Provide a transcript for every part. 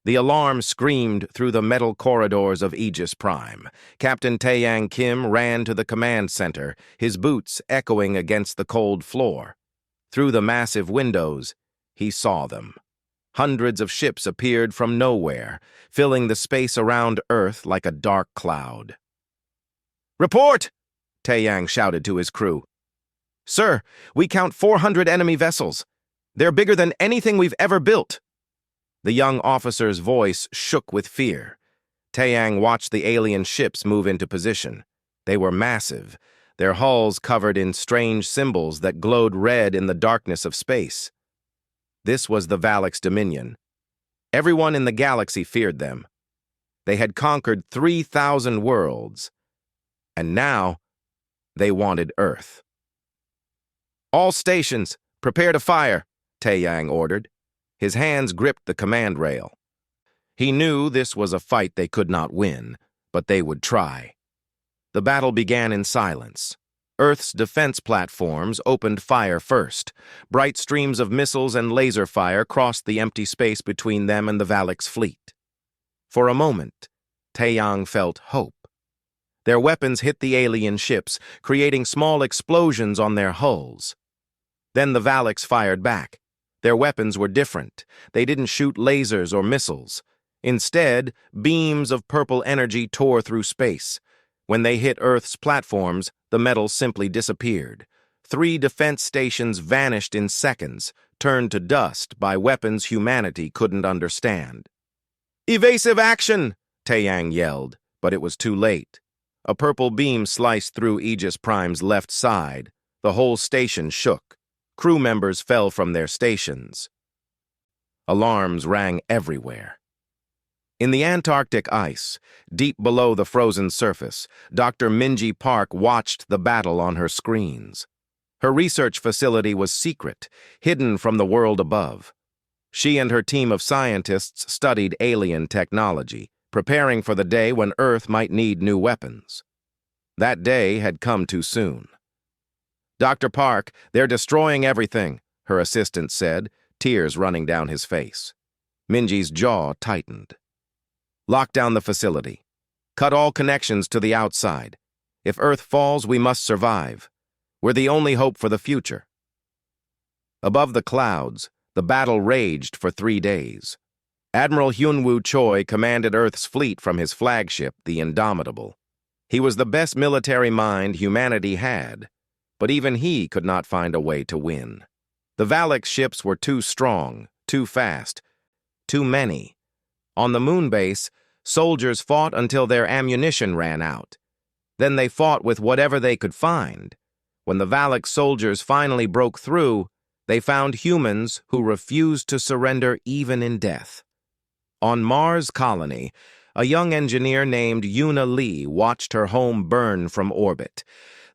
The alarm screamed through the metal corridors of HFY. Captain Taeyang Kim ran to the command center, his boots echoing against the cold floor. Through the massive windows, he saw them. Hundreds of ships appeared from nowhere, filling the space around Earth like a dark cloud. "Report!" Taeyang shouted to his crew. "Sir, we count 400 enemy vessels. They're bigger than anything we've ever built." The young officer's voice shook with fear. Taeyang watched the alien ships move into position. They were massive, their hulls covered in strange symbols that glowed red in the darkness of space. This was the Valak's dominion. Everyone in the galaxy feared them. They had conquered 3,000 worlds, and now they wanted Earth. "All stations, prepare to fire," Taeyang ordered. His hands gripped the command rail. He knew this was a fight they could not win, but they would try. The battle began in silence. Earth's defense platforms opened fire first. Bright streams of missiles and laser fire crossed the empty space between them and the Valak's fleet. For a moment, Taeyang felt hope. Their weapons hit the alien ships, creating small explosions on their hulls. Then the Valaks fired back. Their weapons were different. They didn't shoot lasers or missiles. Instead, beams of purple energy tore through space. When they hit Earth's platforms, the metal simply disappeared. 3 defense stations vanished in seconds, turned to dust by weapons humanity couldn't understand. "Evasive action!" Taeyang yelled, but it was too late. A purple beam sliced through HFY's left side. The whole station shook. Crew members fell from their stations. Alarms rang everywhere. In the Antarctic ice, deep below the frozen surface, Dr. Minji Park watched the battle on her screens. Her research facility was secret, hidden from the world above. She and her team of scientists studied alien technology, preparing for the day when Earth might need new weapons. That day had come too soon. "Dr. Park, they're destroying everything," her assistant said, tears running down his face. Minji's jaw tightened. "Lock down the facility. Cut all connections to the outside. If Earth falls, we must survive. We're the only hope for the future." Above the clouds, the battle raged for 3 days. Admiral Hyunwoo Choi commanded Earth's fleet from his flagship, the Indomitable. He was the best military mind humanity had, but even he could not find a way to win. The Valak ships were too strong, too fast, too many. On the moon base, soldiers fought until their ammunition ran out. Then they fought with whatever they could find. When the Valak soldiers finally broke through, they found humans who refused to surrender even in death. On Mars Colony, a young engineer named Yuna Lee watched her home burn from orbit.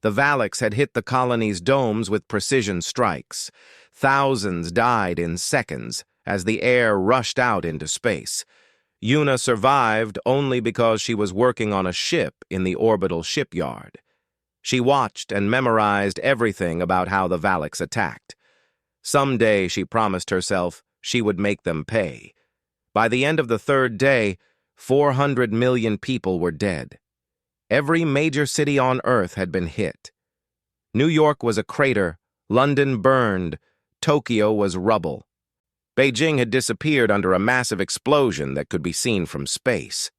The Valaks had hit the colony's domes with precision strikes. Thousands died in seconds as the air rushed out into space. Yuna survived only because she was working on a ship in the orbital shipyard. She watched and memorized everything about how the Valaks attacked. Someday, she promised herself, she would make them pay. By the end of the 3rd day, 400 million people were dead. Every major city on Earth had been hit. New York was a crater, London burned, Tokyo was rubble. Beijing had disappeared under a massive explosion that could be seen from space.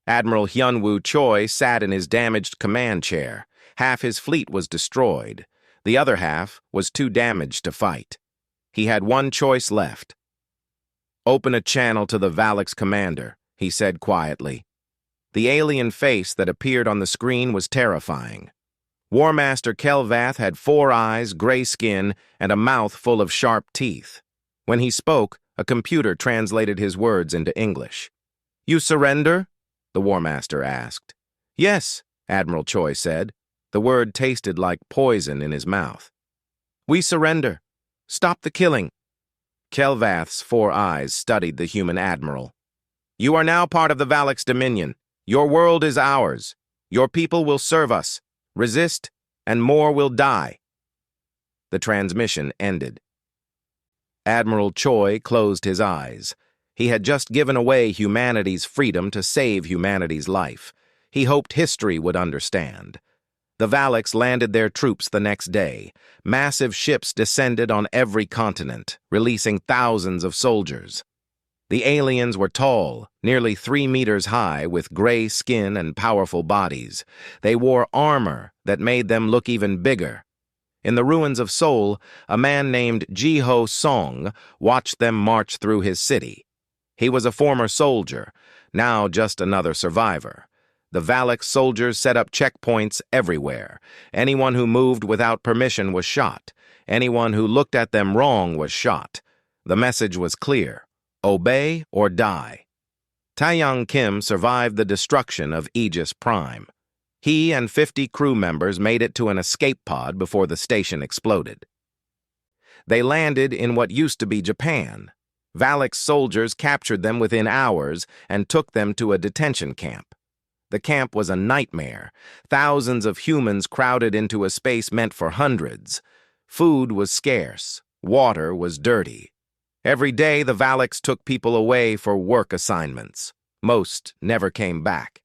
Admiral Hyunwoo Choi sat in his damaged command chair. Half his fleet was destroyed. The other half was too damaged to fight. He had one choice left. "Open a channel to the Valak's commander," he said quietly. The alien face that appeared on the screen was terrifying. War Master Kelvath had 4 eyes, gray skin, and a mouth full of sharp teeth. When he spoke, a computer translated his words into English. "You surrender?" the War Master asked. "Yes," Admiral Choi said. The word tasted like poison in his mouth. "We surrender. Stop the killing." Kelvath's 4 eyes studied the human admiral. "You are now part of the Valak's dominion. Your world is ours. Your people will serve us. Resist, and more will die." The transmission ended. Admiral Choi closed his eyes. He had just given away humanity's freedom to save humanity's life. He hoped history would understand. The Valaks landed their troops the next day. Massive ships descended on every continent, releasing thousands of soldiers. The aliens were tall, nearly 3 meters high, with gray skin and powerful bodies. They wore armor that made them look even bigger. In the ruins of Seoul, a man named Jiho Song watched them march through his city. He was a former soldier, now just another survivor. The Valak soldiers set up checkpoints everywhere. Anyone who moved without permission was shot. Anyone who looked at them wrong was shot. The message was clear: obey or die. Taeyang Kim survived the destruction of HFY. He and 50 crew members made it to an escape pod before the station exploded. They landed in what used to be Japan. Valak soldiers captured them within hours and took them to a detention camp. The camp was a nightmare. Thousands of humans crowded into a space meant for hundreds. Food was scarce. Water was dirty. Every day, the Valaks took people away for work assignments. Most never came back.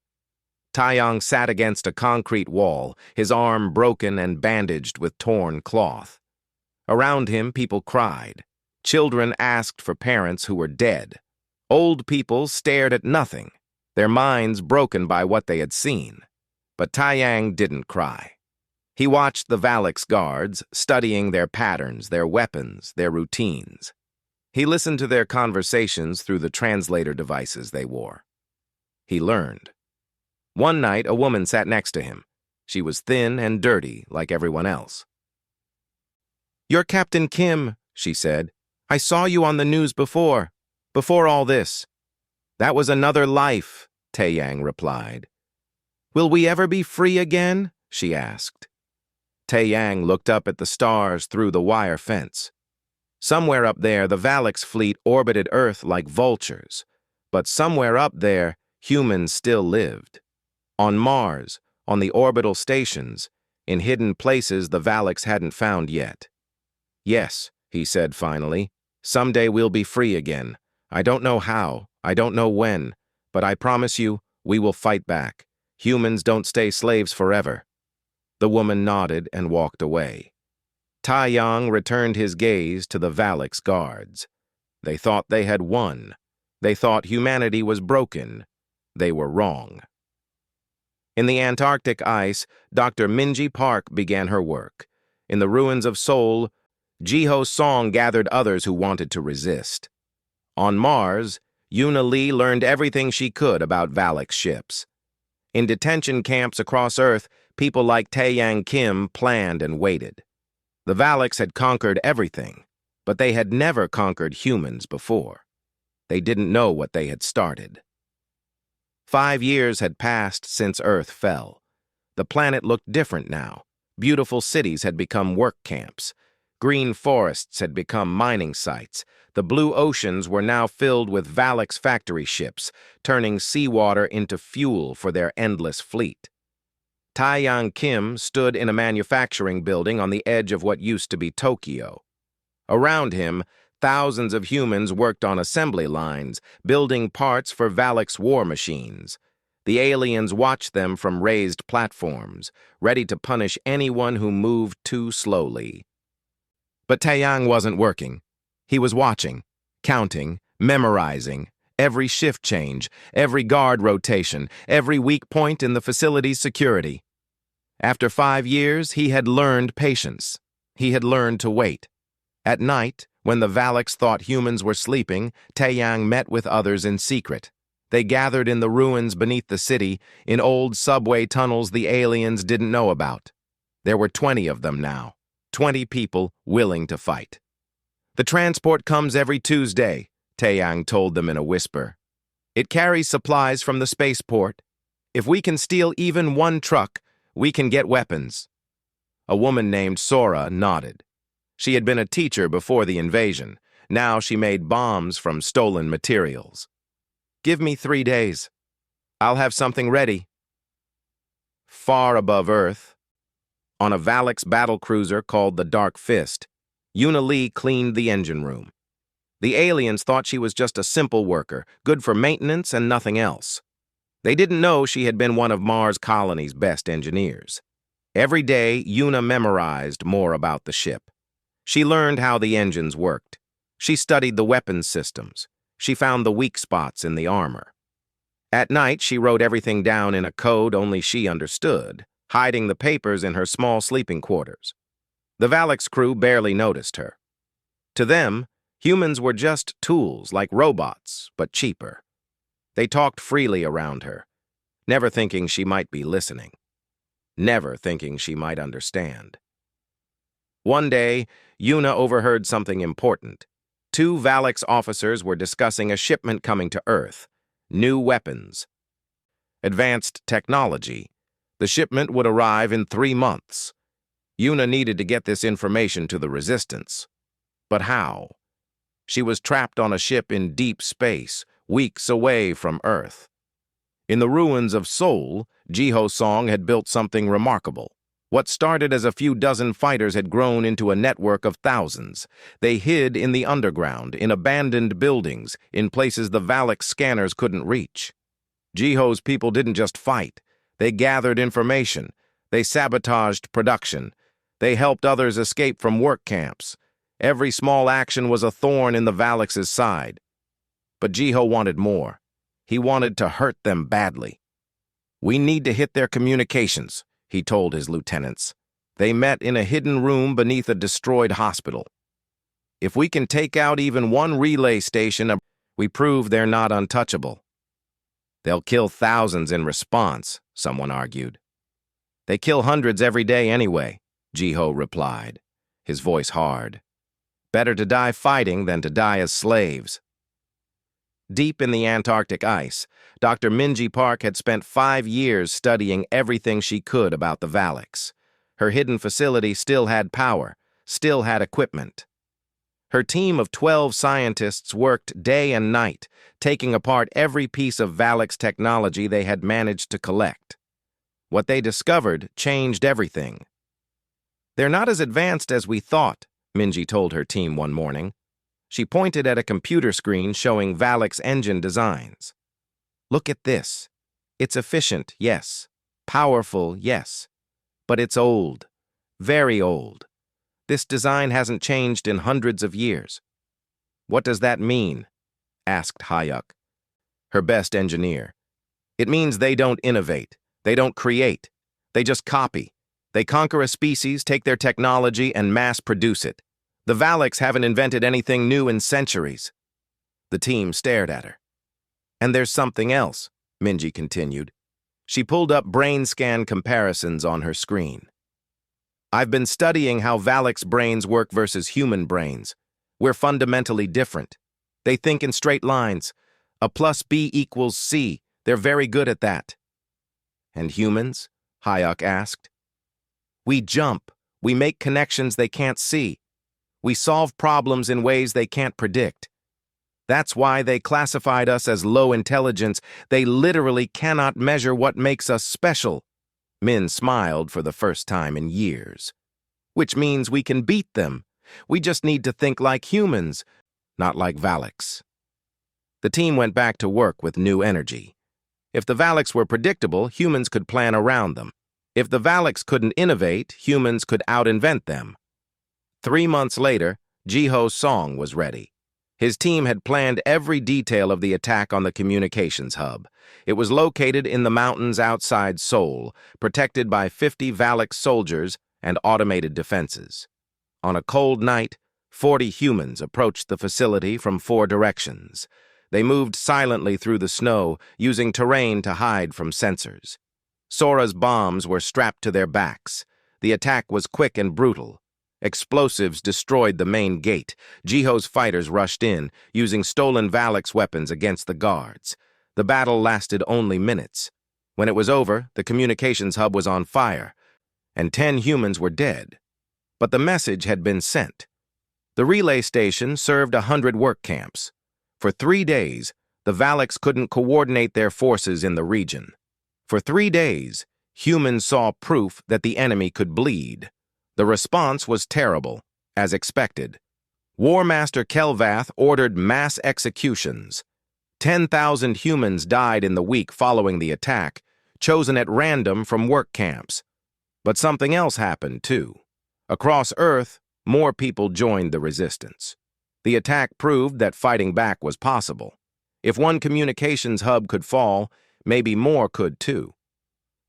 Taeyang sat against a concrete wall, his arm broken and bandaged with torn cloth. Around him, people cried. Children asked for parents who were dead. Old people stared at nothing, their minds broken by what they had seen. But Taeyang didn't cry. He watched the Valaks guards, studying their patterns, their weapons, their routines. He listened to their conversations through the translator devices they wore. He learned. One night, a woman sat next to him. She was thin and dirty, like everyone else. "You're Captain Kim," she said. "I saw you on the news before all this." "That was another life," Taeyang replied. "Will we ever be free again?" she asked. Taeyang looked up at the stars through the wire fence. Somewhere up there, the Valaks fleet orbited Earth like vultures. But somewhere up there, humans still lived. On Mars, on the orbital stations, in hidden places the Valaks hadn't found yet. "Yes," he said finally, "someday we'll be free again. I don't know how, I don't know when, but I promise you, we will fight back. Humans don't stay slaves forever." The woman nodded and walked away. Taeyang returned his gaze to the Valaks guards. They thought they had won. They thought humanity was broken. They were wrong. In the Antarctic ice, Dr. Minji Park began her work. In the ruins of Seoul, Jiho Song gathered others who wanted to resist. On Mars, Yuna Lee learned everything she could about Valak ships. In detention camps across Earth, people like Taeyang Kim planned and waited. The Valaks had conquered everything, but they had never conquered humans before. They didn't know what they had started. 5 years had passed since Earth fell. The planet looked different now. Beautiful cities had become work camps. Green forests had become mining sites. The blue oceans were now filled with Valaks factory ships, turning seawater into fuel for their endless fleet. Taeyang Kim stood in a manufacturing building on the edge of what used to be Tokyo. Around him, thousands of humans worked on assembly lines, building parts for Valaks war machines. The aliens watched them from raised platforms, ready to punish anyone who moved too slowly. But Taeyang wasn't working. He was watching, counting, memorizing, every shift change, every guard rotation, every weak point in the facility's security. After 5 years, he had learned patience. He had learned to wait. At night, when the Valaks thought humans were sleeping, Taeyang met with others in secret. They gathered in the ruins beneath the city, in old subway tunnels the aliens didn't know about. There were 20 of them now, 20 people willing to fight. "The transport comes every Tuesday," Taeyang told them in a whisper. "It carries supplies from the spaceport. If we can steal even one truck, we can get weapons." A woman named Sora nodded. She had been a teacher before the invasion. Now she made bombs from stolen materials. "Give me 3 days. I'll have something ready." Far above Earth, on a Valaks battlecruiser called the Dark Fist, Yuna Lee cleaned the engine room. The aliens thought she was just a simple worker, good for maintenance and nothing else. They didn't know she had been one of Mars colony's best engineers. Every day, Yuna memorized more about the ship. She learned how the engines worked. She studied the weapons systems. She found the weak spots in the armor. At night, she wrote everything down in a code only she understood, hiding the papers in her small sleeping quarters. The Valix crew barely noticed her. To them, humans were just tools like robots, but cheaper. They talked freely around her, never thinking she might be listening, never thinking she might understand. One day, Yuna overheard something important. Two Valix officers were discussing a shipment coming to Earth, new weapons, advanced technology. The shipment would arrive in 3 months. Yuna needed to get this information to the Resistance. But how? She was trapped on a ship in deep space, weeks away from Earth. In the ruins of Seoul, Jiho Song had built something remarkable. What started as a few dozen fighters had grown into a network of thousands. They hid in the underground, in abandoned buildings, in places the Valix scanners couldn't reach. Jiho's people didn't just fight. They gathered information. They sabotaged production. They helped others escape from work camps. Every small action was a thorn in the Valix's side. But Jiho wanted more. He wanted to hurt them badly. "We need to hit their communications," he told his lieutenants. They met in a hidden room beneath a destroyed hospital. "If we can take out even one relay station, we prove they're not untouchable." "They'll kill thousands in response," someone argued. "They kill hundreds every day anyway," Jiho replied, his voice hard. "Better to die fighting than to die as slaves." Deep in the Antarctic ice, Dr. Minji Park had spent 5 years studying everything she could about the Valix. Her hidden facility still had power, still had equipment. Her team of 12 scientists worked day and night, taking apart every piece of Valix technology they had managed to collect. What they discovered changed everything. "They're not as advanced as we thought," Minji told her team one morning. She pointed at a computer screen showing Valix engine designs. "Look at this. It's efficient, yes. Powerful, yes. But it's old. Very old. This design hasn't changed in hundreds of years." "What does that mean?" asked Hayuk, her best engineer. "It means they don't innovate. They don't create. They just copy. They conquer a species, take their technology, and mass-produce it. The Valix haven't invented anything new in centuries." The team stared at her. "And there's something else," Minji continued. She pulled up brain scan comparisons on her screen. "I've been studying how Valix brains work versus human brains. We're fundamentally different. They think in straight lines. A plus B equals C. They're very good at that." "And humans?" Hayuk asked. "We jump. We make connections they can't see. We solve problems in ways they can't predict. That's why they classified us as low intelligence. They literally cannot measure what makes us special." Min smiled for the first time in years. "Which means we can beat them. We just need to think like humans, not like Valix." The team went back to work with new energy. If the Valix were predictable, humans could plan around them. If the Valix couldn't innovate, humans could out-invent them. 3 months later, Jiho Song was ready. His team had planned every detail of the attack on the communications hub. It was located in the mountains outside Seoul, protected by 50 Valix soldiers and automated defenses. On a cold night, 40 humans approached the facility from 4 directions. They moved silently through the snow, using terrain to hide from sensors. Sora's bombs were strapped to their backs. The attack was quick and brutal. Explosives destroyed the main gate. Jiho's fighters rushed in, using stolen Valix weapons against the guards. The battle lasted only minutes. When it was over, the communications hub was on fire, and 10 humans were dead. But the message had been sent. The relay station served 100 work camps. For 3 days, the Valix couldn't coordinate their forces in the region. For 3 days, humans saw proof that the enemy could bleed. The response was terrible, as expected. War Master Kelvath ordered mass executions. 10,000 humans died in the week following the attack, chosen at random from work camps. But something else happened, too. Across Earth, more people joined the resistance. The attack proved that fighting back was possible. If one communications hub could fall, maybe more could, too.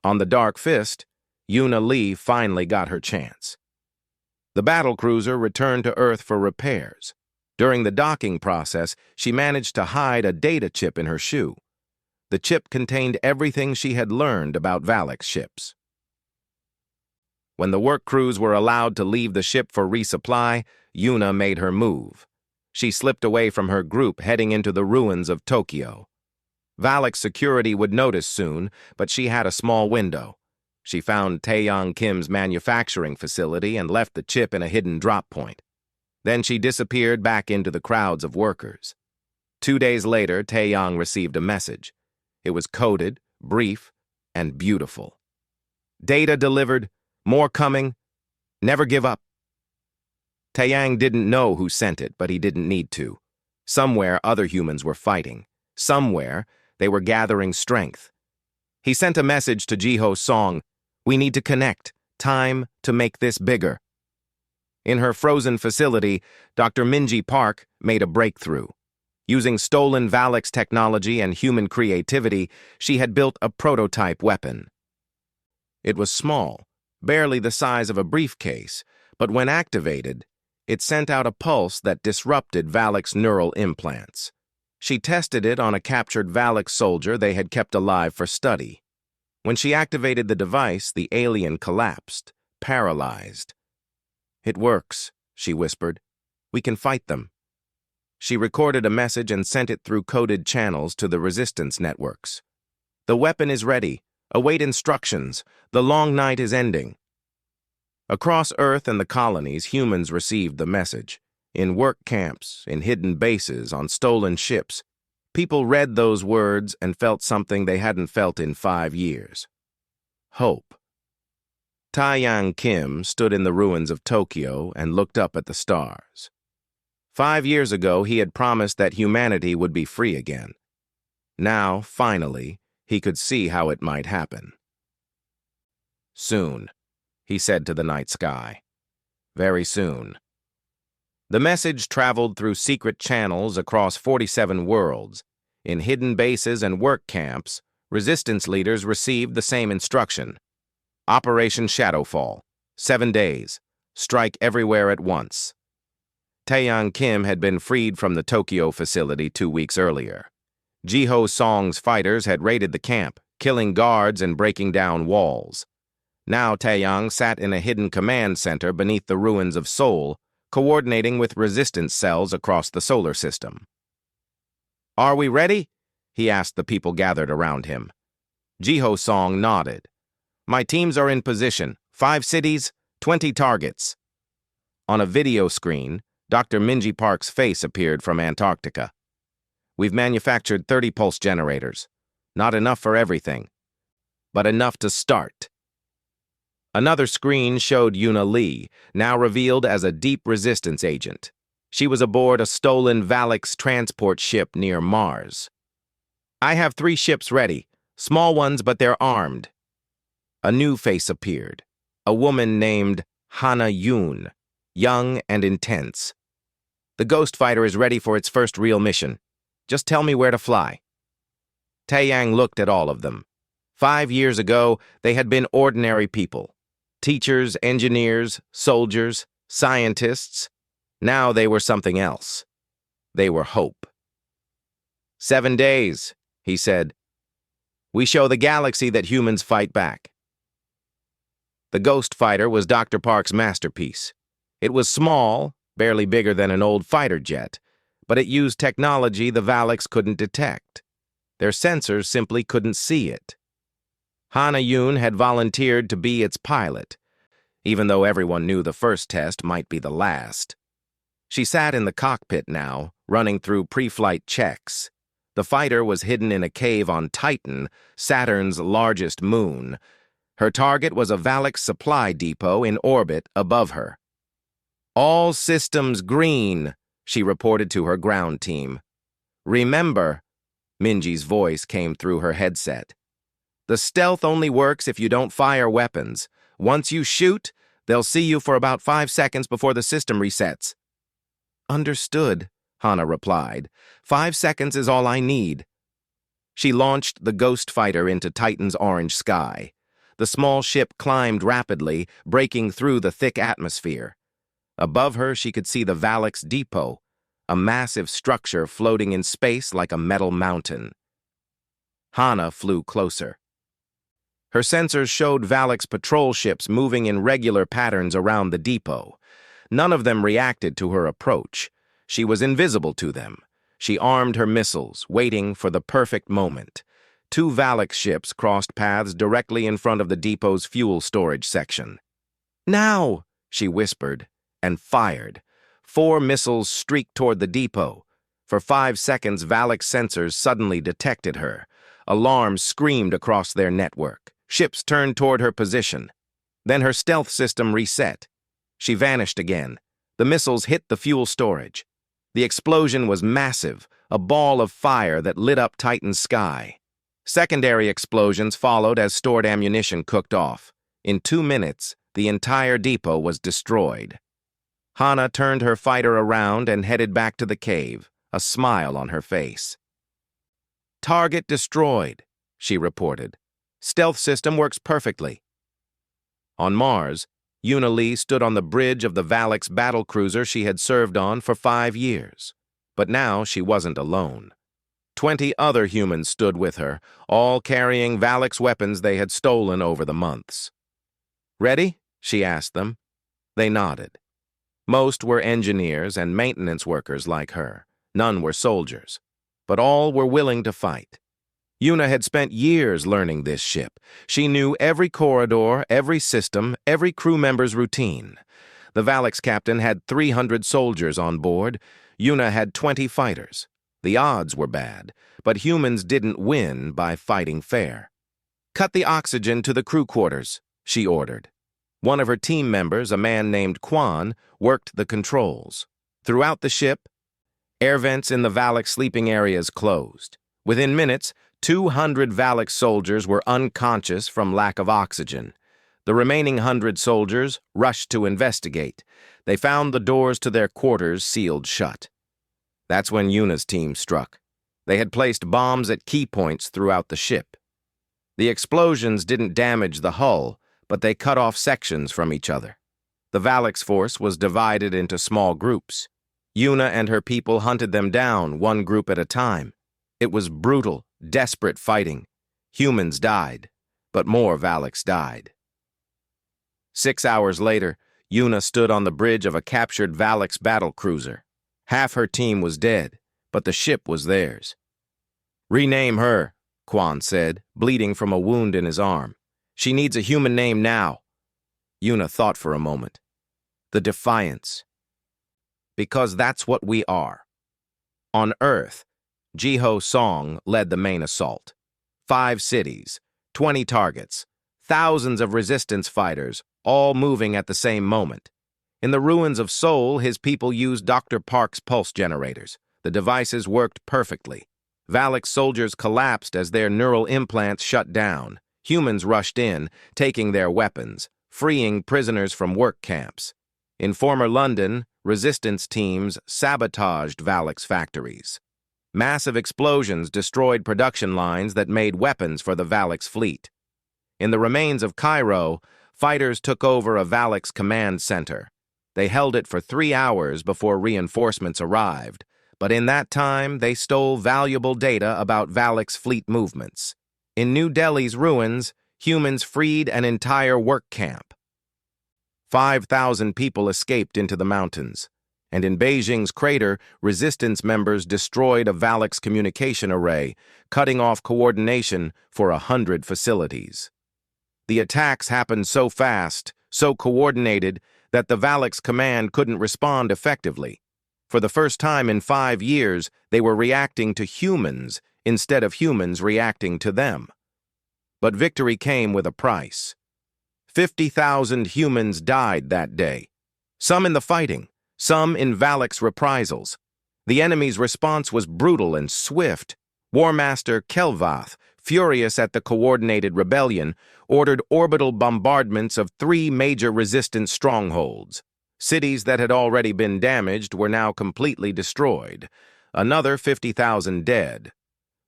On the Dark Fist, Yuna Lee finally got her chance. The battlecruiser returned to Earth for repairs. During the docking process, she managed to hide a data chip in her shoe. The chip contained everything she had learned about Valak's ships. When the work crews were allowed to leave the ship for resupply, Yuna made her move. She slipped away from her group, heading into the ruins of Tokyo. Valak's security would notice soon, but she had a small window. She found Taeyang Kim's manufacturing facility and left the chip in a hidden drop point. Then she disappeared back into the crowds of workers. 2 days later, Taeyang received a message. It was coded, brief, and beautiful. Data delivered, more coming, never give up. Taeyang didn't know who sent it, but he didn't need to. Somewhere other humans were fighting. Somewhere they were gathering strength. He sent a message to Jiho Song, "We need to connect. Time to make this bigger." In her frozen facility, Dr. Minji Park made a breakthrough. Using stolen Valak's technology and human creativity, she had built a prototype weapon. It was small, barely the size of a briefcase, but when activated, it sent out a pulse that disrupted Valak's neural implants. She tested it on a captured Valak soldier they had kept alive for study. When she activated the device, the alien collapsed, paralyzed. "It works," she whispered. "We can fight them." She recorded a message and sent it through coded channels to the resistance networks. "The weapon is ready. Await instructions. The long night is ending." Across Earth and the colonies, humans received the message. In work camps, in hidden bases, on stolen ships, people read those words and felt something they hadn't felt in 5 years. Hope. Taeyang Kim stood in the ruins of Tokyo and looked up at the stars. 5 years ago, he had promised that humanity would be free again. Now, finally, he could see how it might happen. "Soon," he said to the night sky. "Very soon." The message traveled through secret channels across 47 worlds. In hidden bases and work camps, resistance leaders received the same instruction. Operation Shadowfall. 7 days. Strike everywhere at once. Taeyang Kim had been freed from the Tokyo facility 2 weeks earlier. Jiho Song's fighters had raided the camp, killing guards and breaking down walls. Now Taeyang sat in a hidden command center beneath the ruins of Seoul, coordinating with resistance cells across the solar system. "Are we ready?" he asked the people gathered around him. Jiho Song nodded. "My teams are in position. 5 cities, 20 targets." On a video screen, Dr. Minji Park's face appeared from Antarctica. "We've manufactured 30 pulse generators. Not enough for everything, but enough to start." Another screen showed Yuna Lee, now revealed as a deep resistance agent. She was aboard a stolen Valak's transport ship near Mars. "I have 3 ships ready. Small ones, but they're armed." A new face appeared. A woman named Hana Yoon, young and intense. "The Ghost Fighter is ready for its first real mission. Just tell me where to fly." Taeyang looked at all of them. 5 years ago, they had been ordinary people. Teachers, engineers, soldiers, scientists. Now they were something else. They were hope. 7 days, he said. "We show the galaxy that humans fight back." The Ghost Fighter was Dr. Park's masterpiece. It was small, barely bigger than an old fighter jet, but it used technology the Valaks couldn't detect. Their sensors simply couldn't see it. Hana Yoon had volunteered to be its pilot, even though everyone knew the first test might be the last. She sat in the cockpit now, running through pre-flight checks. The fighter was hidden in a cave on Titan, Saturn's largest moon. Her target was a Valak supply depot in orbit above her. All systems green, she reported to her ground team. Remember, Minji's voice came through her headset. The stealth only works if you don't fire weapons. Once you shoot, they'll see you for about 5 seconds before the system resets. Understood, Hana replied. 5 seconds is all I need. She launched the Ghost Fighter into Titan's orange sky. The small ship climbed rapidly, breaking through the thick atmosphere. Above her, she could see the Valix Depot, a massive structure floating in space like a metal mountain. Hana flew closer. Her sensors showed Valix patrol ships moving in regular patterns around the depot. None of them reacted to her approach. She was invisible to them. She armed her missiles, waiting for the perfect moment. 2 Valix ships crossed paths directly in front of the depot's fuel storage section. "Now!" she whispered, and fired. 4 missiles streaked toward the depot. For 5 seconds, Valix sensors suddenly detected her. Alarms screamed across their network. Ships turned toward her position. Then her stealth system reset. She vanished again. The missiles hit the fuel storage. The explosion was massive, a ball of fire that lit up Titan's sky. Secondary explosions followed as stored ammunition cooked off. In 2 minutes, the entire depot was destroyed. Hana turned her fighter around and headed back to the cave, a smile on her face. "Target destroyed," she reported. "Stealth system works perfectly." On Mars, Yuna Lee stood on the bridge of the Valix battlecruiser she had served on for 5 years. But now she wasn't alone. 20 other humans stood with her, all carrying Valix weapons they had stolen over the months. "Ready?" she asked them. They nodded. Most were engineers and maintenance workers like her. None were soldiers. But all were willing to fight. Yuna had spent years learning this ship. She knew every corridor, every system, every crew member's routine. The Valix captain had 300 soldiers on board. Yuna had 20 fighters. The odds were bad, but humans didn't win by fighting fair. "Cut the oxygen to the crew quarters," she ordered. One of her team members, a man named Quan, worked the controls. Throughout the ship, air vents in the Valix sleeping areas closed. Within minutes, 200 Valix soldiers were unconscious from lack of oxygen. The remaining 100 soldiers rushed to investigate. They found the doors to their quarters sealed shut. That's when Yuna's team struck. They had placed bombs at key points throughout the ship. The explosions didn't damage the hull, but they cut off sections from each other. The Valix force was divided into small groups. Yuna and her people hunted them down, one group at a time. It was brutal, desperate fighting. Humans died, but more Valix died. 6 hours later, Yuna stood on the bridge of a captured Valix battlecruiser. Half her team was dead, but the ship was theirs. "Rename her," Quan said, bleeding from a wound in his arm. "She needs a human name now." Yuna thought for a moment. "The Defiance." Because that's what we are. On Earth, Jiho Song led the main assault. 5 cities, 20 targets, thousands of resistance fighters, all moving at the same moment. In the ruins of Seoul, his people used Dr. Park's pulse generators. The devices worked perfectly. Valix soldiers collapsed as their neural implants shut down. Humans rushed in, taking their weapons, freeing prisoners from work camps. In former London, resistance teams sabotaged Valix factories. Massive explosions destroyed production lines that made weapons for the Valix fleet. In the remains of Cairo, fighters took over a Valix command center. They held it for 3 hours before reinforcements arrived, but in that time they stole valuable data about Valix fleet movements. In New Delhi's ruins, humans freed an entire work camp. 5,000 people escaped into the mountains. And in Beijing's crater, resistance members destroyed a Valix communication array, cutting off coordination for 100 facilities. The attacks happened so fast, so coordinated, that the Valix command couldn't respond effectively. For the first time in 5 years, they were reacting to humans instead of humans reacting to them. But victory came with a price. 50,000 humans died that day. some in the fighting, some in Valak's reprisals. The enemy's response was brutal and swift. War Master Kelvath, furious at the coordinated rebellion, ordered orbital bombardments of 3 major resistance strongholds. Cities that had already been damaged were now completely destroyed. Another 50,000 dead.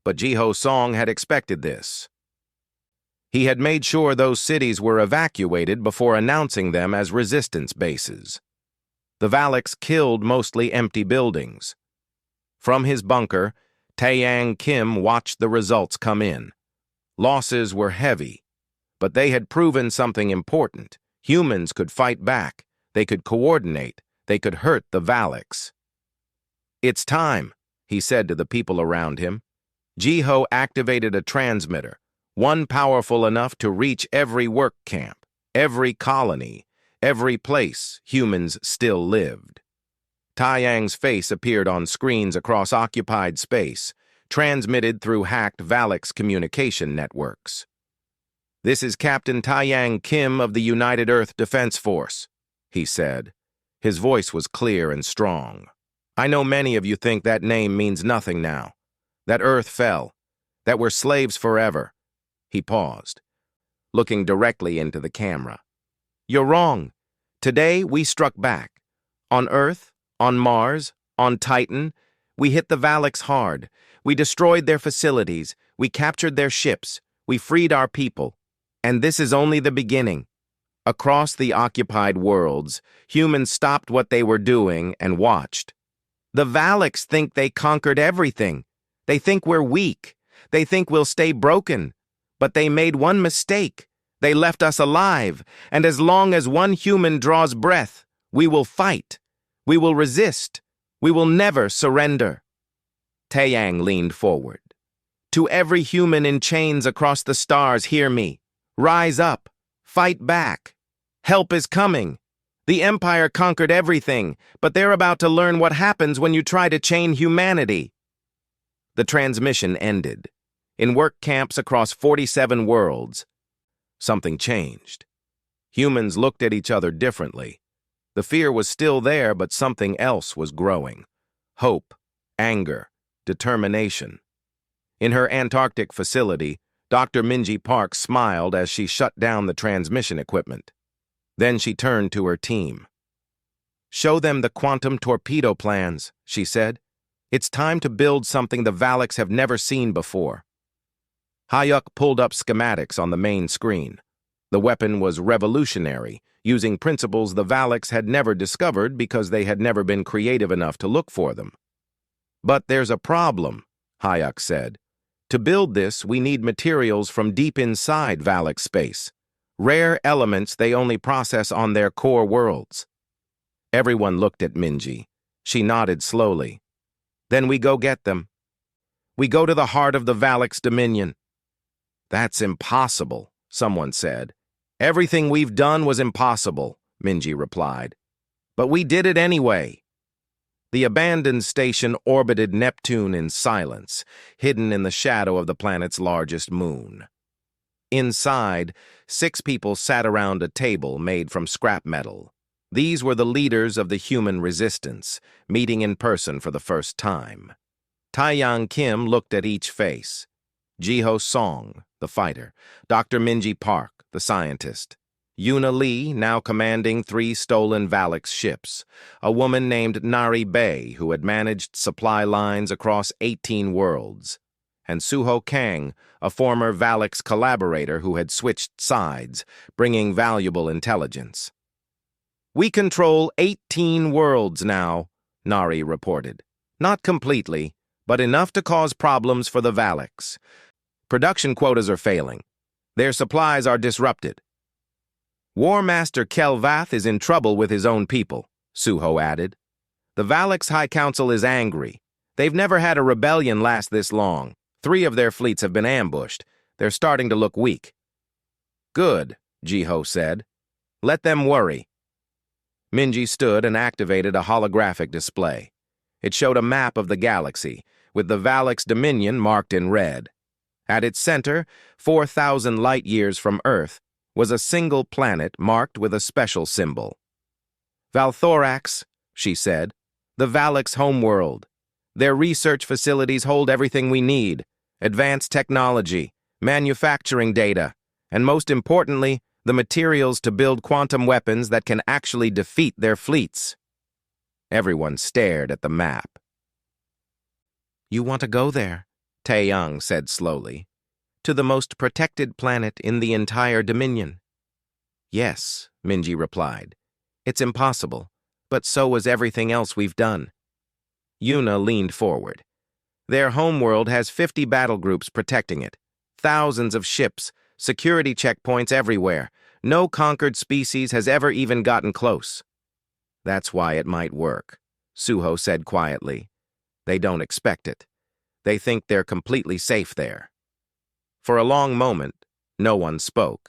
But Jiho Song had expected this. He had made sure those cities were evacuated before announcing them as resistance bases. The Valaks killed mostly empty buildings. From his bunker, Taeyang Kim watched the results come in. Losses were heavy, but they had proven something important. Humans could fight back, they could coordinate, they could hurt the Valaks. "It's time," he said to the people around him. Jiho activated a transmitter, one powerful enough to reach every work camp, every colony, every place humans still lived. Taeyang's face appeared on screens across occupied space, transmitted through hacked Valak's communication networks. "This is Captain Taeyang Kim of the United Earth Defense Force," he said. His voice was clear and strong. "I know many of you think that name means nothing now, that Earth fell, that we're slaves forever." He paused, looking directly into the camera. "You're wrong. Today we struck back. On Earth, on Mars, on Titan, we hit the Valaks hard. We destroyed their facilities. We captured their ships. We freed our people. And this is only the beginning." Across the occupied worlds, humans stopped what they were doing and watched. "The Valaks think they conquered everything. They think we're weak. They think we'll stay broken. But they made one mistake. They left us alive, and as long as one human draws breath, we will fight. We will resist. We will never surrender." Taeyang leaned forward. "To every human in chains across the stars, hear me. Rise up. Fight back. Help is coming. The Empire conquered everything, but they're about to learn what happens when you try to chain humanity." The transmission ended. In work camps across 47 worlds, something changed. Humans looked at each other differently. The fear was still there, but something else was growing. Hope, anger, determination. In her Antarctic facility, Dr. Minji Park smiled as she shut down the transmission equipment. Then she turned to her team. "Show them the quantum torpedo plans," she said. "It's time to build something the Valaks have never seen before." Hayuk pulled up schematics on the main screen. The weapon was revolutionary, using principles the Valaks had never discovered because they had never been creative enough to look for them. "But there's a problem," Hayuk said. "To build this, we need materials from deep inside Valak space, rare elements they only process on their core worlds." Everyone looked at Minji. She nodded slowly. "Then we go get them. We go to the heart of the Valak's dominion." "That's impossible," someone said. "Everything we've done was impossible," Minji replied. "But we did it anyway." The abandoned station orbited Neptune in silence, hidden in the shadow of the planet's largest moon. Inside, 6 people sat around a table made from scrap metal. These were the leaders of the human resistance, meeting in person for the first time. Taeyang Kim looked at each face. Jiho Song, the fighter. Dr. Minji Park, the scientist. Yuna Lee, now commanding 3 stolen Valaks ships. A woman named Nari Bay, who had managed supply lines across 18 worlds. And Suho Kang, a former Valaks collaborator who had switched sides, bringing valuable intelligence. "We control 18 worlds now," Nari reported. "Not completely, but enough to cause problems for the Valaks. Production quotas are failing. Their supplies are disrupted." "War Master Kelvath is in trouble with his own people," Suho added. "The Valaks High Council is angry. They've never had a rebellion last this long. 3 of their fleets have been ambushed. They're starting to look weak." "Good," Jiho said. "Let them worry." Minji stood and activated a holographic display. It showed a map of the galaxy, with the Valak's dominion marked in red. At its center, 4,000 light-years from Earth, was a single planet marked with a special symbol. Valthorax, she said. The Valak's homeworld. Their research facilities hold everything we need. Advanced technology, manufacturing data, and most importantly, the materials to build quantum weapons that can actually defeat their fleets. Everyone stared at the map. You want to go there, Taeyang said slowly. To the most protected planet in the entire Dominion. Yes, Minji replied. It's impossible, but so was everything else we've done. Yuna leaned forward. Their homeworld has 50 battle groups protecting it. Thousands of ships, security checkpoints everywhere. No conquered species has ever even gotten close. That's why it might work, Suho said quietly. They don't expect it. They think they're completely safe there. For a long moment, no one spoke.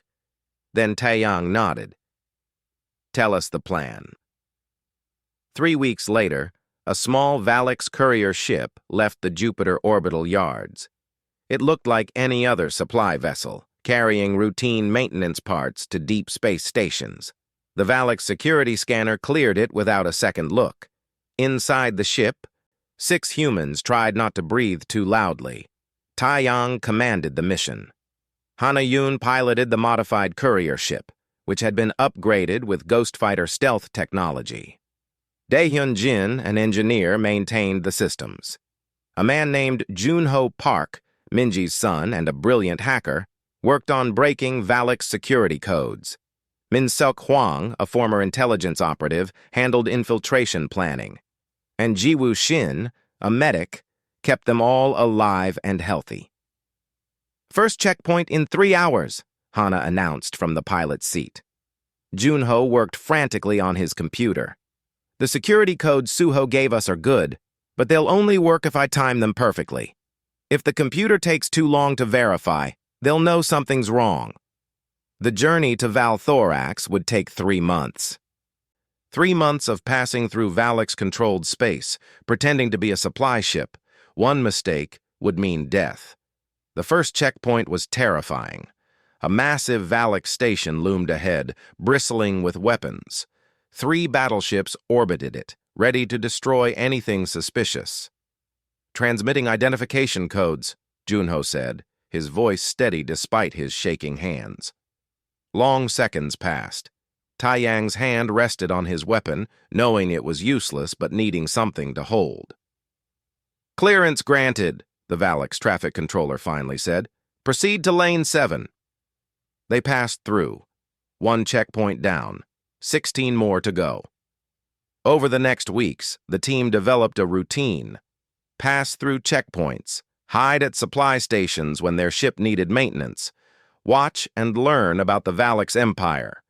Then Taeyang nodded. Tell us the plan. 3 weeks later, a small Valak's courier ship left the Jupiter orbital yards. It looked like any other supply vessel, carrying routine maintenance parts to deep space stations. The Valak's security scanner cleared it without a second look. Inside the ship, 6 humans tried not to breathe too loudly. Taeyang commanded the mission. Hanayun piloted the modified courier ship, which had been upgraded with Ghost Fighter stealth technology. Daehyun Jin, an engineer, maintained the systems. A man named Junho Park, Minji's son and a brilliant hacker, worked on breaking Valak's security codes. Min-seok Hwang, a former intelligence operative, handled infiltration planning. And Jiwoo Shin, a medic, kept them all alive and healthy. First checkpoint in 3 hours, Hana announced from the pilot's seat. Junho worked frantically on his computer. The security codes Suho gave us are good, but they'll only work if I time them perfectly. If the computer takes too long to verify, they'll know something's wrong. The journey to Valthorax would take 3 months. 3 months of passing through Valak's controlled space, pretending to be a supply ship. One mistake would mean death. The first checkpoint was terrifying. A massive Valak station loomed ahead, bristling with weapons. 3 battleships orbited it, ready to destroy anything suspicious. Transmitting identification codes, Junho said, his voice steady despite his shaking hands. Long seconds passed. Taeyang's hand rested on his weapon, knowing it was useless but needing something to hold. Clearance granted, the Valak's traffic controller finally said. Proceed to lane 7. They passed through. 1 checkpoint down. 16 more to go. Over the next weeks, the team developed a routine. Pass through checkpoints, hide at supply stations when their ship needed maintenance, watch and learn about the Valak's empire.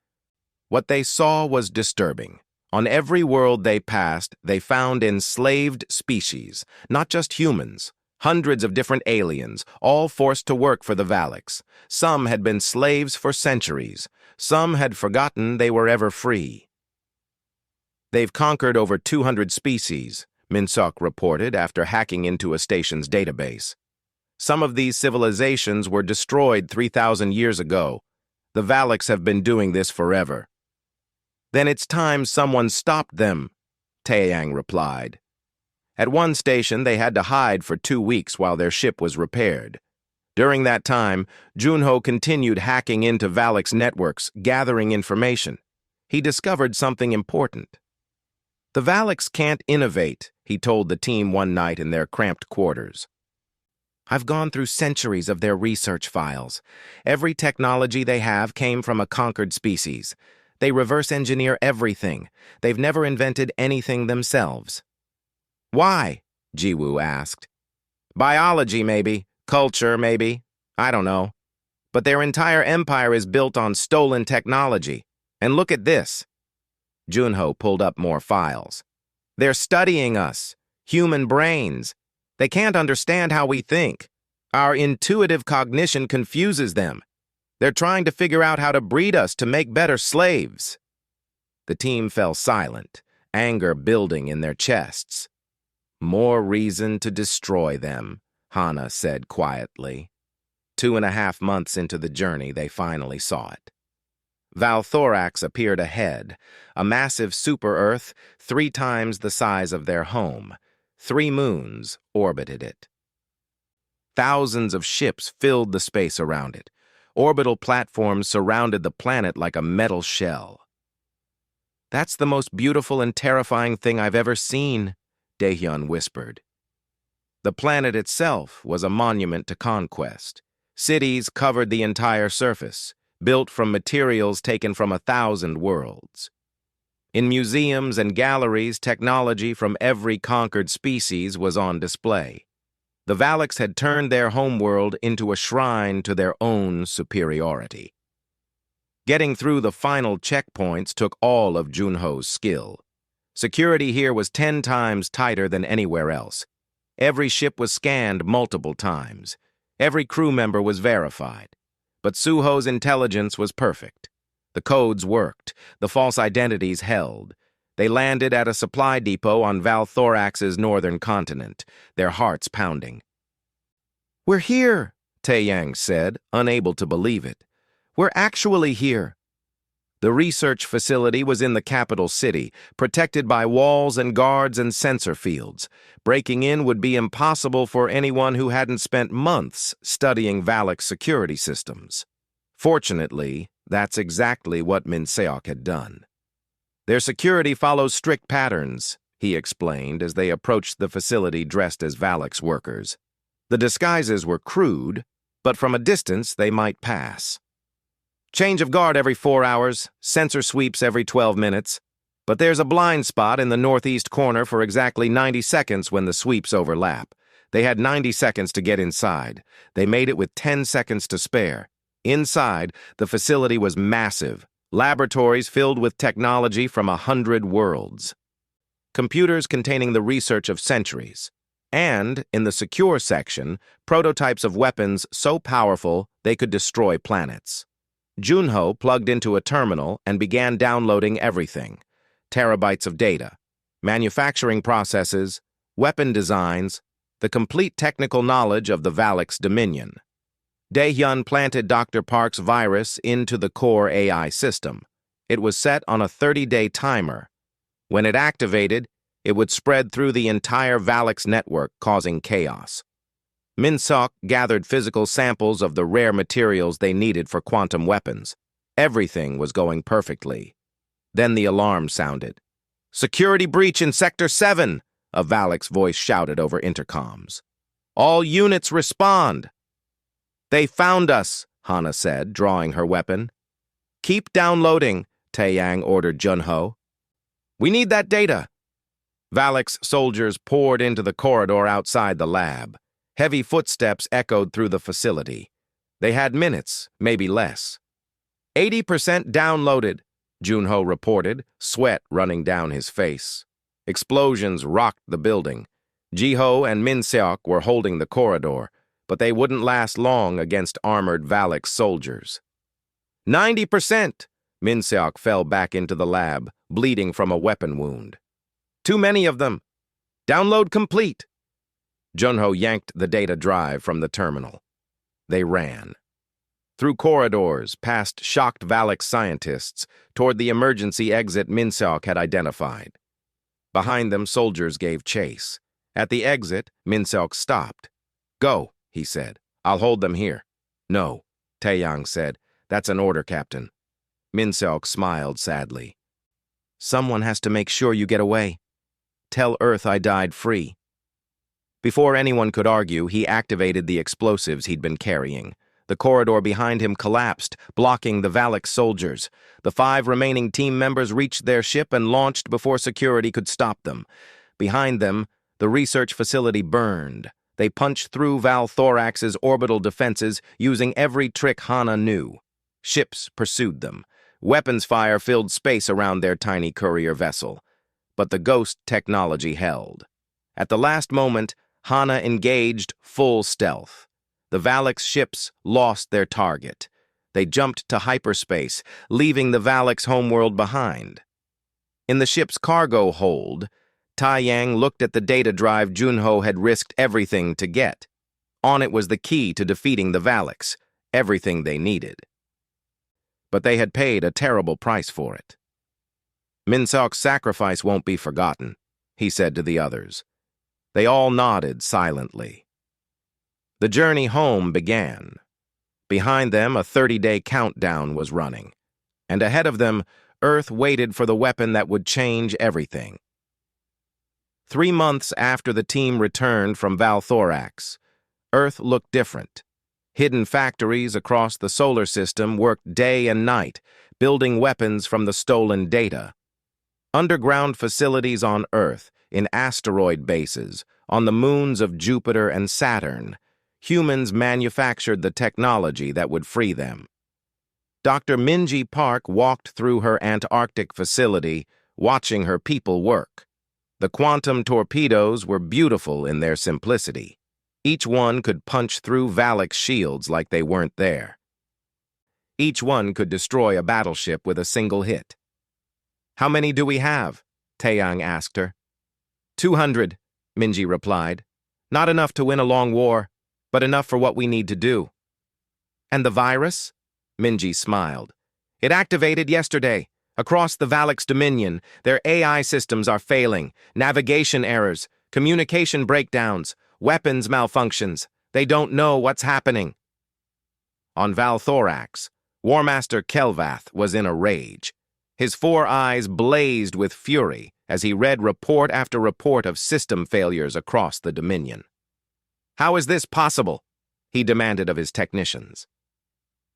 What they saw was disturbing. On every world they passed, they found enslaved species, not just humans. Hundreds of different aliens, all forced to work for the Valaks. Some had been slaves for centuries. Some had forgotten they were ever free. They've conquered over 200 species, Min-seok reported after hacking into a station's database. Some of these civilizations were destroyed 3,000 years ago. The Valaks have been doing this forever. Then it's time someone stopped them, Taeyang replied. At one station, they had to hide for 2 weeks while their ship was repaired. During that time, Junho continued hacking into Valak's networks, gathering information. He discovered something important. The Valaks can't innovate, he told the team one night in their cramped quarters. I've gone through centuries of their research files. Every technology they have came from a conquered species. They reverse engineer everything. They've never invented anything themselves. Why? Jiwoo asked. Biology, maybe. Culture, maybe. I don't know. But their entire empire is built on stolen technology. And look at this. Junho pulled up more files. They're studying us. Human brains. They can't understand how we think. Our intuitive cognition confuses them. They're trying to figure out how to breed us to make better slaves. The team fell silent, anger building in their chests. More reason to destroy them, Hana said quietly. 2.5 months into the journey, they finally saw it. Valthorax appeared ahead, a massive super-Earth 3 times the size of their home. 3 moons orbited it. Thousands of ships filled the space around it. Orbital platforms surrounded the planet like a metal shell. "That's the most beautiful and terrifying thing I've ever seen," Daehyun whispered. The planet itself was a monument to conquest. Cities covered the entire surface, built from materials taken from 1,000 worlds. In museums and galleries, technology from every conquered species was on display. The Valaks had turned their homeworld into a shrine to their own superiority. Getting through the final checkpoints took all of Junho's skill. Security here was 10 times tighter than anywhere else. Every ship was scanned multiple times. Every crew member was verified. But Suho's intelligence was perfect. The codes worked. The false identities held. They landed at a supply depot on Valthorax's northern continent, their hearts pounding. "We're here," Taeyang said, unable to believe it. "We're actually here." The research facility was in the capital city, protected by walls and guards and sensor fields. Breaking in would be impossible for anyone who hadn't spent months studying Valak security systems. Fortunately, that's exactly what Min Seok had done. "Their security follows strict patterns," he explained as they approached the facility dressed as Valak's workers. The disguises were crude, but from a distance they might pass. "Change of guard every 4 hours, sensor sweeps every 12 minutes. But there's a blind spot in the northeast corner for exactly 90 seconds when the sweeps overlap. They had 90 seconds to get inside. They made it with 10 seconds to spare. Inside, the facility was massive. Laboratories filled with technology from 100 worlds. Computers containing the research of centuries. And, in the secure section, prototypes of weapons so powerful they could destroy planets. Junho plugged into a terminal and began downloading everything. Terabytes of data, manufacturing processes, weapon designs, the complete technical knowledge of the Valak's dominion. Daehyun planted Dr. Park's virus into the core AI system. It was set on a 30-day timer. When it activated, it would spread through the entire Valak's network, causing chaos. Min Seok gathered physical samples of the rare materials they needed for quantum weapons. Everything was going perfectly. Then the alarm sounded. "Security breach in Sector 7, a Valak's voice shouted over intercoms. "All units respond." "They found us," Hana said, drawing her weapon. "Keep downloading," Taeyang ordered Junho. "We need that data." Valak's soldiers poured into the corridor outside the lab. Heavy footsteps echoed through the facility. They had minutes, maybe less. 80% downloaded, Junho reported, sweat running down his face. Explosions rocked the building. Jiho and Min Seok were holding the corridor, but they wouldn't last long against armored Valak soldiers. 90%! Min Seok fell back into the lab, bleeding from a weapon wound. "Too many of them. Download complete." Junho yanked the data drive from the terminal. They ran. Through corridors, past shocked Valak scientists, toward the emergency exit Min Seok had identified. Behind them, soldiers gave chase. At the exit, Min Seok stopped. "Go," he said. "I'll hold them here." "No," Taeyang said. "That's an order, Captain." Min Seok smiled sadly. "Someone has to make sure you get away. Tell Earth I died free." Before anyone could argue, he activated the explosives he'd been carrying. The corridor behind him collapsed, blocking the Valak soldiers. The 5 remaining team members reached their ship and launched before security could stop them. Behind them, the research facility burned. They punched through Valthorax's orbital defenses, using every trick Hana knew. Ships pursued them. Weapons fire filled space around their tiny courier vessel. But the ghost technology held. At the last moment, Hana engaged full stealth. The Valak's ships lost their target. They jumped to hyperspace, leaving the Valak's homeworld behind. In the ship's cargo hold, Taeyang looked at the data drive Junho had risked everything to get. On it was the key to defeating the Valaks, everything they needed. but they had paid a terrible price for it. Minsok's sacrifice won't be forgotten, he said to the others. They all nodded silently. The journey home began. Behind them, a 30-day countdown was running, and ahead of them, Earth waited for the weapon that would change everything. 3 months after the team returned from Valthorax, Earth looked different. Hidden factories across the solar system worked day and night, building weapons from the stolen data. Underground facilities on Earth, in asteroid bases, on the moons of Jupiter and Saturn, humans manufactured the technology that would free them. Dr. Minji Park walked through her Antarctic facility, watching her people work. The quantum torpedoes were beautiful in their simplicity. Each one could punch through Valak's shields like they weren't there. Each one could destroy a battleship with a single hit. "How many do we have?" Taeyang asked her. 200, Minji replied. "Not enough to win a long war, but enough for what we need to do." "And the virus?" Minji smiled. "It activated yesterday. Across the Valak's dominion, their AI systems are failing. Navigation errors, communication breakdowns, weapons malfunctions. They don't know what's happening." On Valthorax, Warmaster Kelvath was in a rage. His 4 eyes blazed with fury as he read report after report of system failures across the Dominion. "How is this possible?" he demanded of his technicians.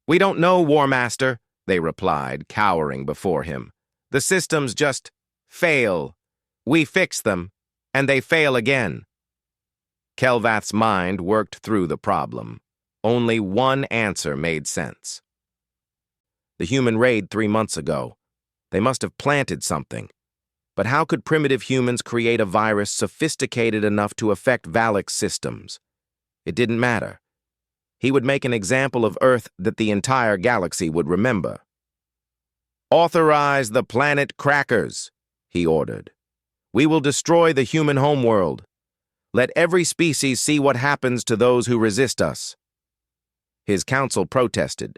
"We don't know, Warmaster," they replied, cowering before him. "The systems just fail. We fix them, and they fail again." Kelvath's mind worked through the problem. Only one answer made sense. The human raid 3 months ago. They must have planted something. But how could primitive humans create a virus sophisticated enough to affect Valak's systems? It didn't matter. He would make an example of Earth that the entire galaxy would remember. "Authorize the planet crackers," he ordered. "We will destroy the human homeworld. Let every species see what happens to those who resist us." His council protested.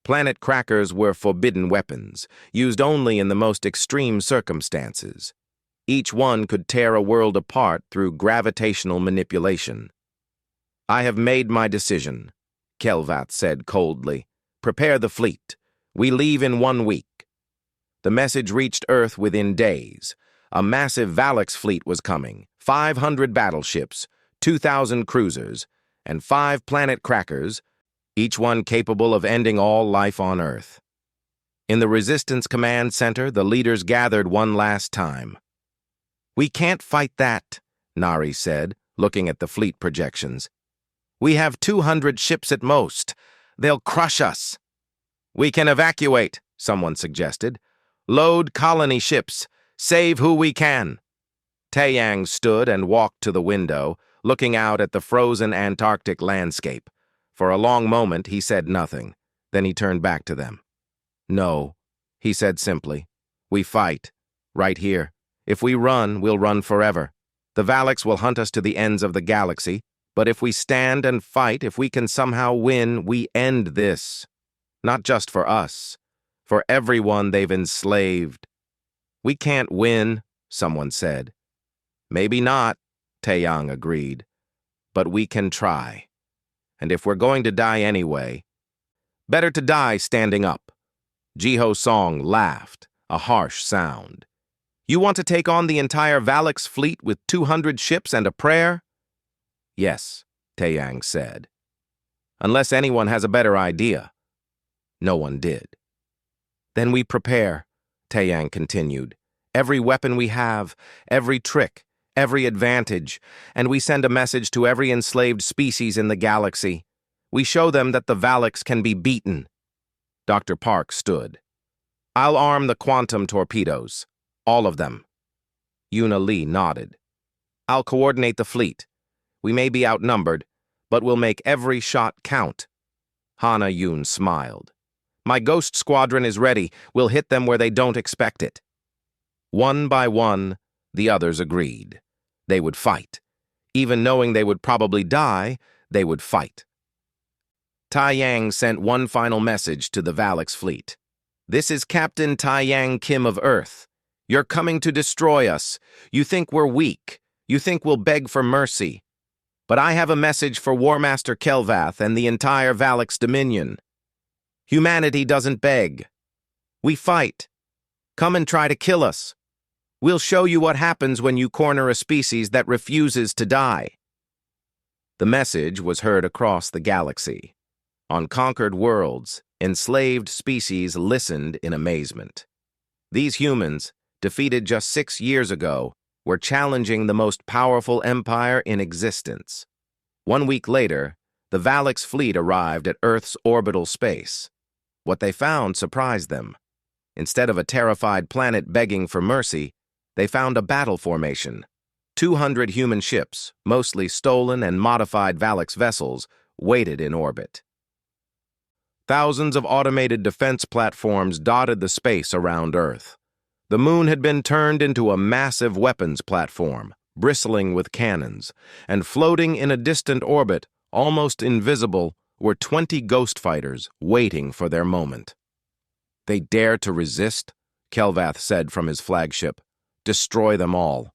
Planet crackers were forbidden weapons, used only in the most extreme circumstances. Each one could tear a world apart through gravitational manipulation. "I have made my decision," Kelvath said coldly. "Prepare the fleet. We leave in 1 week." The message reached Earth within days. A massive Valak's fleet was coming, 500 battleships, 2,000 cruisers, and 5 planet crackers, each one capable of ending all life on Earth. In the Resistance Command Center, the leaders gathered one last time. "We can't fight that," Nari said, looking at the fleet projections. "We have 200 ships at most. They'll crush us." "We can evacuate," someone suggested. "Load colony ships. Save who we can." Taeyang stood and walked to the window, looking out at the frozen Antarctic landscape. For a long moment, he said nothing. Then he turned back to them. "No," he said simply. "We fight. Right here. If we run, we'll run forever. The Valaks will hunt us to the ends of the galaxy. But if we stand and fight, if we can somehow win, we end this. Not just for us. For everyone they've enslaved." "We can't win," someone said. "Maybe not," Taeyang agreed. "But we can try. And if we're going to die anyway, better to die standing up." Jiho Song laughed, a harsh sound. "You want to take on the entire Valak's fleet with 200 ships and a prayer?" "Yes," Taeyang said. "Unless anyone has a better idea." No one did. "Then we prepare," Taeyang continued. "Every weapon we have, every trick, every advantage, and we send a message to every enslaved species in the galaxy. We show them that the Valaks can be beaten." Dr. Park stood. "I'll arm the quantum torpedoes. All of them." Yuna Lee nodded. "I'll coordinate the fleet. We may be outnumbered, but we'll make every shot count." Hana Yoon smiled. "My ghost squadron is ready. We'll hit them where they don't expect it." One by one, the others agreed. They would fight. Even knowing they would probably die, they would fight. Taeyang sent one final message to the Valak's fleet. This is Captain Taiyang Kim of Earth. You're coming to destroy us. You think we're weak. You think we'll beg for mercy. But I have a message for War Master Kelvath and the entire Valix Dominion. Humanity doesn't beg. We fight. Come and try to kill us. We'll show you what happens when you corner a species that refuses to die. The message was heard across the galaxy. On conquered worlds, enslaved species listened in amazement. These humans, defeated just 6 years ago, were challenging the most powerful empire in existence. 1 week later, the Valix fleet arrived at Earth's orbital space. What they found surprised them. Instead of a terrified planet begging for mercy, they found a battle formation. 200 human ships, mostly stolen and modified Valix vessels, waited in orbit. Thousands of automated defense platforms dotted the space around Earth. The moon had been turned into a massive weapons platform, bristling with cannons, and floating in a distant orbit, almost invisible, were 20 ghost fighters waiting for their moment. They dare to resist, Kelvath said from his flagship. Destroy them all.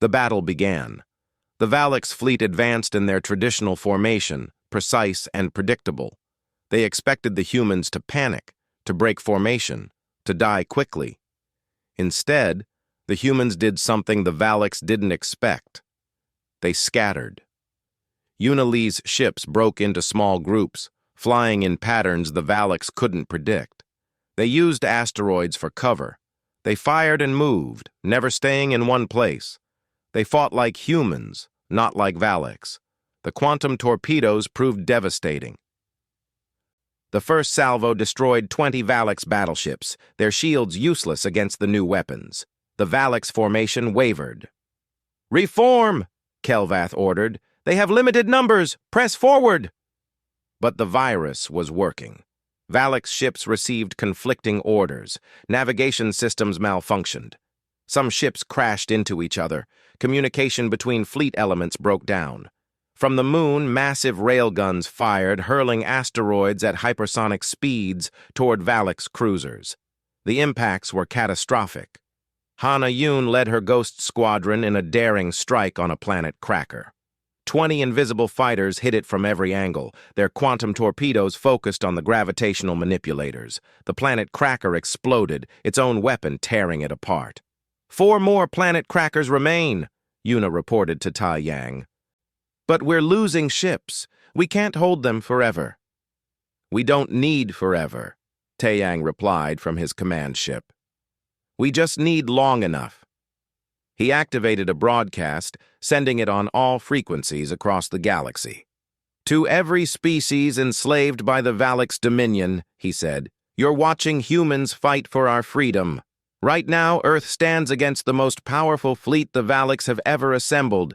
The battle began. The Valix fleet advanced in their traditional formation, precise and predictable. They expected the humans to panic, to break formation, to die quickly. Instead, the humans did something the Valix didn't expect. They scattered. Unili's ships broke into small groups, flying in patterns the Valix couldn't predict. They used asteroids for cover. They fired and moved, never staying in one place. They fought like humans, not like Valix. The quantum torpedoes proved devastating. The first salvo destroyed 20 Valix battleships, their shields useless against the new weapons. The Valix formation wavered. "Reform!" Kelvath ordered. "They have limited numbers! Press forward!" But the virus was working. Valix ships received conflicting orders. Navigation systems malfunctioned. Some ships crashed into each other. Communication between fleet elements broke down. From the moon, massive railguns fired, hurling asteroids at hypersonic speeds toward Valix cruisers. The impacts were catastrophic. Hana Yun led her Ghost Squadron in a daring strike on a planet cracker. 20 invisible fighters hit it from every angle, their quantum torpedoes focused on the gravitational manipulators. The planet cracker exploded, its own weapon tearing it apart. 4 more planet crackers remain, Yuna reported to Taiyang. But we're losing ships. We can't hold them forever. We don't need forever, Taiyang replied from his command ship. We just need long enough. He activated a broadcast, sending it on all frequencies across the galaxy. To every species enslaved by the Valix Dominion, he said, you're watching humans fight for our freedom. Right now, Earth stands against the most powerful fleet the Valix have ever assembled.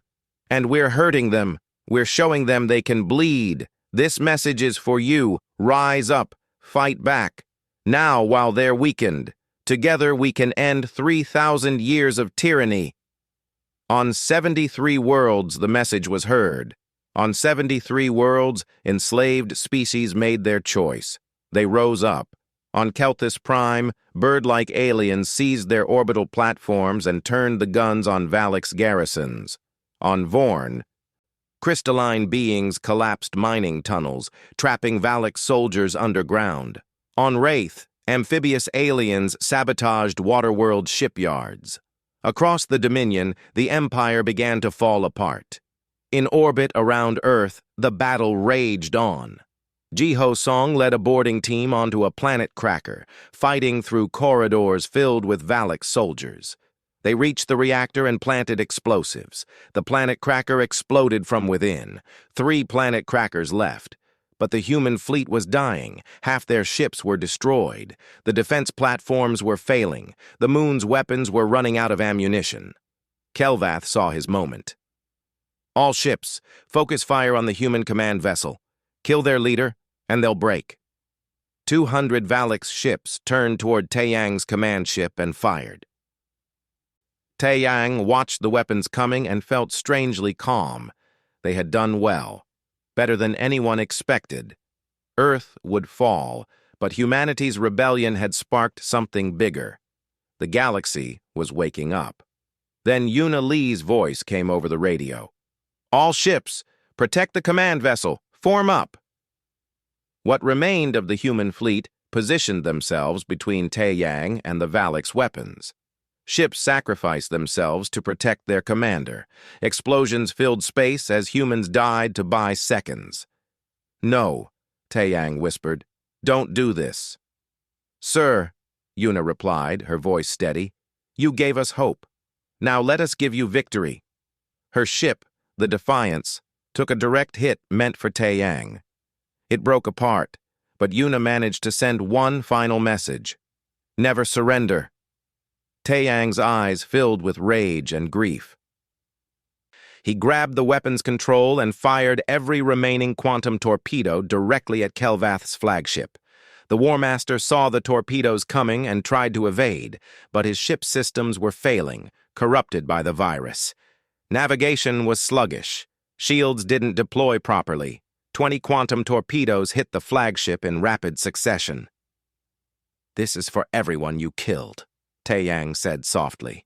And we're hurting them. We're showing them they can bleed. This message is for you. Rise up. Fight back. Now, while they're weakened. Together we can end 3,000 years of tyranny. On 73 worlds, the message was heard. On 73 worlds, enslaved species made their choice. They rose up. On Keltis Prime, bird-like aliens seized their orbital platforms and turned the guns on Valix garrisons. On Vorn, crystalline beings collapsed mining tunnels, trapping Valix soldiers underground. On Wraith, amphibious aliens sabotaged Waterworld shipyards. Across the Dominion, the Empire began to fall apart. In orbit around Earth, the battle raged on. Jiho Song led a boarding team onto a planet cracker, fighting through corridors filled with Valix soldiers. They reached the reactor and planted explosives. The planet cracker exploded from within. 3 planet crackers left. But the human fleet was dying. Half their ships were destroyed. The defense platforms were failing. The moon's weapons were running out of ammunition. Kelvath saw his moment. All ships, focus fire on the human command vessel. Kill their leader, and they'll break. 200 Valix ships turned toward Taiyang's command ship and fired. Taiyang watched the weapons coming and felt strangely calm. They had done well. Better than anyone expected. Earth would fall, But humanity's rebellion had sparked something bigger. The galaxy was waking up. Then Una Lee's voice came over the radio. "All ships, protect the command vessel, form up." What remained of the human fleet positioned themselves between Taeyang and the Valak's weapons. Ships sacrificed themselves to protect their commander. Explosions filled space as humans died to buy seconds. "No," Taeyang whispered. "Don't do this." "Sir," Una replied, her voice steady, "you gave us hope. Now let us give you victory." Her ship, the Defiance, took a direct hit meant for Taeyang. It broke apart, but Una managed to send one final message. "Never surrender." Taeyang's eyes filled with rage and grief. He grabbed the weapons control and fired every remaining quantum torpedo directly at Kelvath's flagship. The War Master saw the torpedoes coming and tried to evade, but his ship's systems were failing, corrupted by the virus. Navigation was sluggish. Shields didn't deploy properly. 20 quantum torpedoes hit the flagship in rapid succession. "This is for everyone you killed," Taeyang said softly.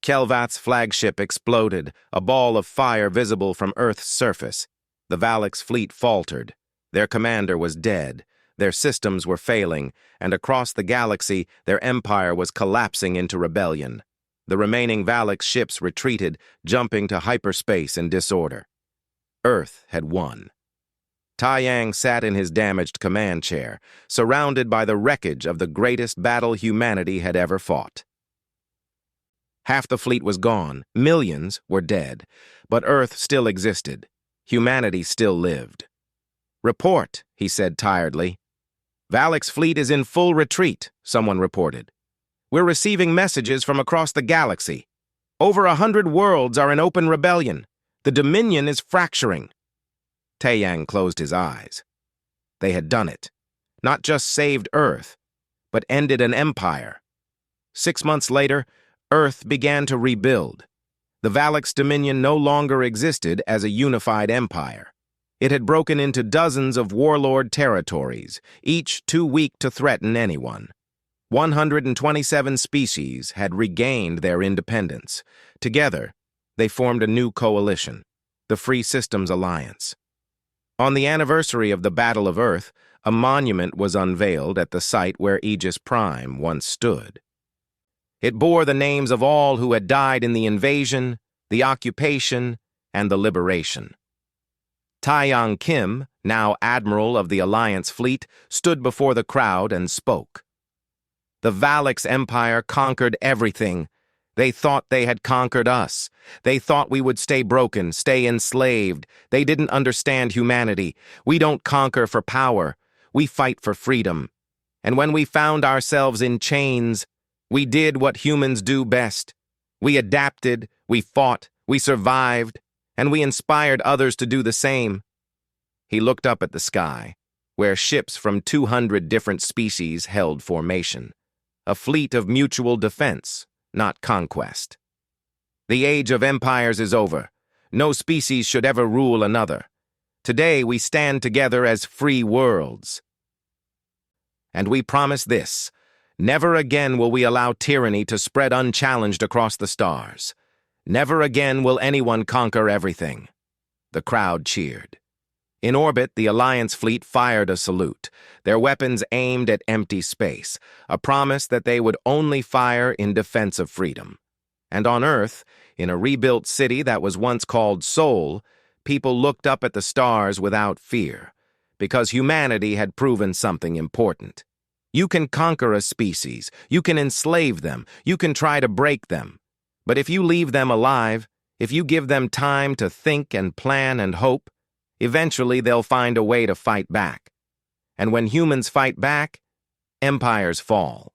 Kelvath's flagship exploded, a ball of fire visible from Earth's surface. The Valak's fleet faltered. Their commander was dead. Their systems were failing, and across the galaxy, their empire was collapsing into rebellion. The remaining Valak ships retreated, jumping to hyperspace in disorder. Earth had won. Taeyang sat in his damaged command chair, surrounded by the wreckage of the greatest battle humanity had ever fought. Half the fleet was gone, millions were dead, but Earth still existed. Humanity still lived. "Report," he said tiredly. "Valak's fleet is in full retreat," someone reported. "We're receiving messages from across the galaxy. Over 100 worlds are in open rebellion. The Dominion is fracturing." Taeyang closed his eyes. They had done it. Not just saved Earth, but ended an empire. 6 months later, Earth began to rebuild. The Valak's Dominion no longer existed as a unified empire. It had broken into dozens of warlord territories, each too weak to threaten anyone. 127 species had regained their independence. Together, they formed a new coalition, the Free Systems Alliance. On the anniversary of the Battle of Earth, a monument was unveiled at the site where HFY once stood. It bore the names of all who had died in the invasion, the occupation, and the liberation. Taeyang Kim, now Admiral of the Alliance Fleet, stood before the crowd and spoke. "The Valak's empire conquered everything. They thought they had conquered us. They thought we would stay broken, stay enslaved. They didn't understand humanity. We don't conquer for power. We fight for freedom. And when we found ourselves in chains, we did what humans do best. We adapted, we fought, we survived, and we inspired others to do the same." He looked up at the sky, where ships from 200 different species held formation. A fleet of mutual defense, not conquest. "The age of empires is over. No species should ever rule another. Today we stand together as free worlds. And we promise this: never again will we allow tyranny to spread unchallenged across the stars. Never again will anyone conquer everything." The crowd cheered. In orbit, the Alliance fleet fired a salute, their weapons aimed at empty space, a promise that they would only fire in defense of freedom. And on Earth, in a rebuilt city that was once called Seoul, people looked up at the stars without fear, because humanity had proven something important. You can conquer a species, you can enslave them, you can try to break them. But if you leave them alive, if you give them time to think and plan and hope, eventually they'll find a way to fight back. And when humans fight back, empires fall.